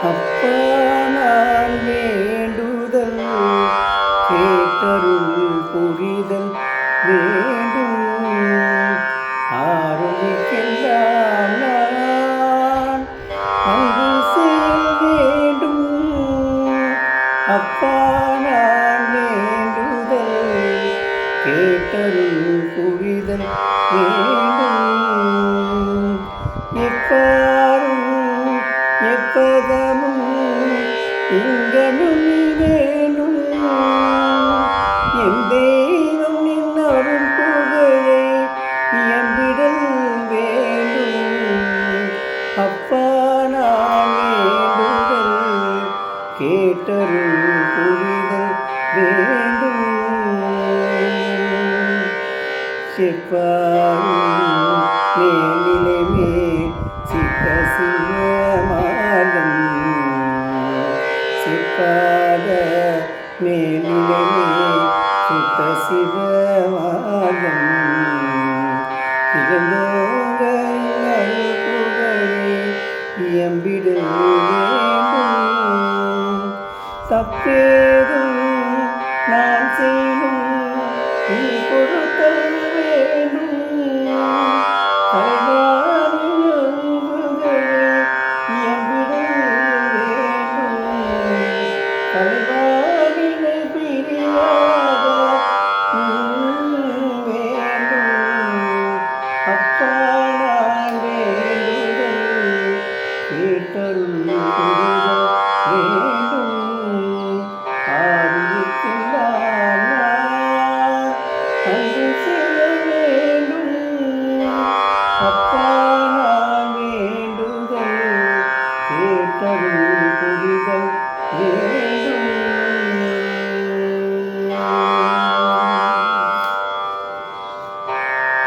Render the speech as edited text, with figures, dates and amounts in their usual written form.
அப்பா நான் வேண்டுதல் கேட்டருள் புரிதல் வேண்டும். ஆரோக்கியெல்லாம் நான் அன்பு செயல் வேண்டும். அப்பா நான் வேண்டுதல் கேட்டருள் புரிதல் வேண்டும். எப்பாரும் எப்பதமும் எங்கனும் வேணும். என் தெய்வம் நின் அருள் புகழே இயம்பிடல் வேண்டும். அப்பா நான் வேண்டுதல் கேட்டருள் புரிதல் வேண்டும். செப்பாரும் மேலிலை மேல் சித்த சிவமாலம் சிப்பாத மேலிலை மேல் சுத்த சிவமாலம் திகழ்ந்தோங்க அருள் புகழே இயம்பிடல் வேண்டும். தப்பேதும் நான் செய்யும் நீ பொறுத்தல் வேணும். தலைவாரின் அன்புகளே இயம்பிடல் வேண்டும். தலைவாரினை பிரியாத வேண்டும். அப்பா நான் வேண்டுதல் கேட்டருள் புரிதல் வேண்டும். அன்பு செய்ய வேண்டும். அப்பா நான் வேண்டுதல் கேட்டருள் புரிதல் வேண்டும்.